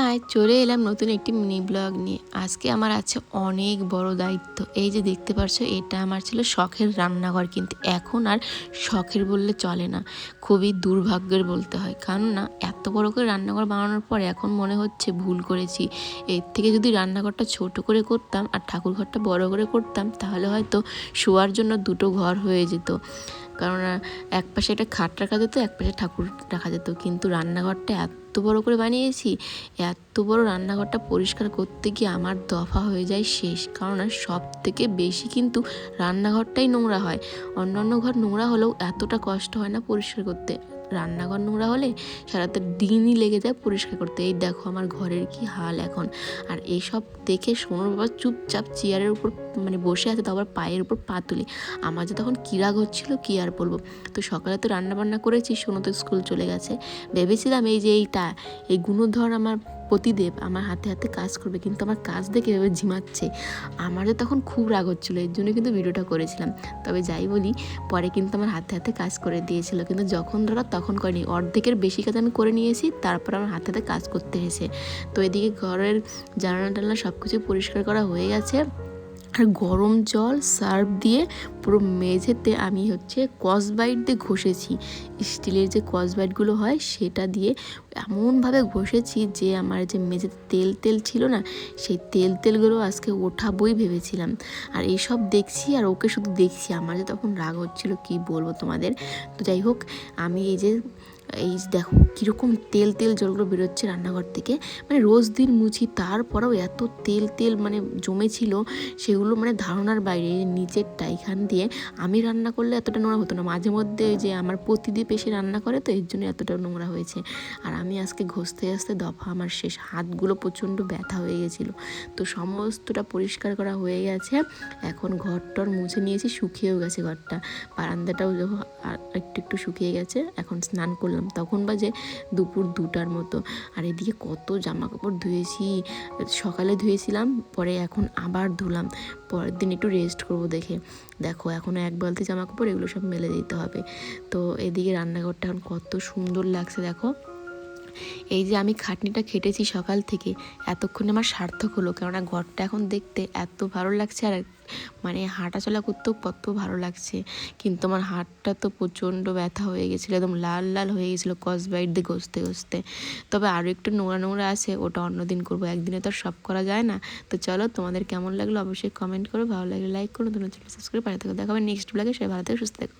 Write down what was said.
High, চলে এলাম নতুন একটি মিনি ব্লগ নিয়ে। আজকে আমার আছে অনেক বড় দায়িত্ব। এই যে দেখতে পাচ্ছ, এটা আমার ছিল শখের রান্নাঘর, কিন্তু এখন আর শখের বললে চলে না, খুবই দুর্ভাগ্যের বলতে হয়। কারণ না, এত বড় করে রান্নাঘর বানানোর পর এখন মনে হচ্ছে ভুল করেছি। এর থেকে যদি রান্নাঘরটা ছোট করে করতাম আর ঠাকুর ঘরটা বড় করে করতাম, তাহলে হয়তো শোয়ার জন্য দুটো ঘর হয়ে যেত। কারণ এক পাশে একটা খাট রাখা যেত, এক পাশে ঠাকুর রাখা যেত। কিন্তু রান্নাঘরটা এত বড় করে বানিয়েছি, এত বড় রান্নাঘরটা পরিষ্কার করতে গিয়ে আমার দফা হয়ে যায় শেষ। কারণ সব থেকে বেশি কিন্তু রান্নাঘরটাই নোংরা হয়। অন্য ঘর নোংরা হলেও এতটা কষ্ট হয় না পরিষ্কার করতে। রান্নাঘর নোংরা হলে সারাটা দিনই লেগে যায় পরিষ্কার করতে। এই দেখো আমার ঘরের কি হাল এখন। আর এইসব দেখে সোনুর বাবা চুপচাপ চেয়ারের উপর বসে আছে, তারপর পায়ের উপর পা তুলে। আমার যে তখন কী রাগ হচ্ছিলো কী আর বলবো। তো সকালে তো রান্না বান্না করেছি, সোনু তো স্কুল চলে গেছে। ভেবেছিলাম এই যে এই গুণধর আমার পতিদেব আমার হাতে হাতে কাজ করবে, কিন্তু আমার কাজ দেখে এভাবে ঝিমাচ্ছে। আমার যে তখন খুব রাগ হচ্ছিলো, এর জন্য কিন্তু ভিডিওটা করেছিলাম। তবে যাই বলি, পরে কিন্তু আমার হাতে হাতে কাজ করে দিয়েছিল, কিন্তু যখন ধরো তখন করিনি। অর্ধেকের বেশি কাজ আমি করে নিয়েছি, তারপর আমার হাতে হাতে কাজ করতে এসে। তো এদিকে ঘরের জানালা টালনা সব কিছু পরিষ্কার করা হয়ে গেছে। আর গরম জল সার্ফ দিয়ে পুরো মেঝেতে আমি স্কচব্রাইট দিয়ে ঘষেছি। স্টিলের যে স্কচব্রাইটগুলো হয় সেটা দিয়ে এমনভাবে ঘষেছি যে আমার যে মেঝেতে তেল তেল ছিল না, সেই তেলগুলো আজকে ওঠাবই ভেবেছিলাম। আর এইসব দেখছি আর ওকে শুধু দেখছি। আমার যে তখন রাগ হচ্ছিল কি বলবো তোমাদের। তো যাই হোক, আমি এই দেখো কীরকম তেল জলগুলো বেরোচ্ছে রান্নাঘর থেকে। রোজ দিন মুছি, তারপরেও এত তেল জমেছিল, সেগুলো ধারণার বাইরে। নিচেরটা এখান দিয়ে আমি রান্না করলে এতটা নোংরা হতো না। মাঝে মধ্যে যে আমার প্রতিদীপ এসে রান্না করে, তো এর জন্য এতটা নোংরা হয়েছে। আর আমি আজকে ঘষতে দফা আমার শেষ। হাতগুলো প্রচণ্ড ব্যথা হয়ে গেছিলো। তো সমস্তটা পরিষ্কার করা হয়ে গেছে। এখন ঘরটর মুছে নিয়েছি, শুকিয়েও গেছে ঘরটা। বারান্দাটাও যখন একটু শুকিয়ে গেছে। এখন স্নান করলাম, তখন বাজে দুপুর 2টার মতো। আর এদিকে কত জামা কাপড় ধুয়েছি। সকালে ধুয়েছিলাম, পরে এখন আবার ধুলাম। পরের দিন একটু রেস্ট করবো দেখে। দেখো এখনও এক বালতি জামা কাপড়, এগুলো সব মেলে দিতে হবে। তো এদিকে রান্নাঘরটা এখন কত সুন্দর লাগছে দেখো। এই যে আমি খাটনিটা খেটেছি সকাল থেকে, এতক্ষণে আমার সার্থক হলো। কেননা ঘরটা এখন দেখতে এত ভালো লাগছে, আর হাঁটাচলা করতেও কত ভালো লাগছে। কিন্তু আমার হাতটা তো প্রচণ্ড ব্যথা হয়ে গেছিলো, একদম লাল লাল হয়ে গেছিলো স্কচব্রাইট দিয়ে ঘষতে। তবে আরও একটু নোংরা আছে, ওটা অন্যদিন করবো, একদিনে তো আর সব করা যায় না। তো চলো, তোমাদের কেমন লাগলো অবশ্যই কমেন্ট করো, ভালো লাগলে লাইক করো, তোমরা চ্যানেল সাবস্ক্রাইব করে থাকো। দেখা হবে নেক্সট ব্লগে। সবাই ভালো থেকে সুস্থ থাকো।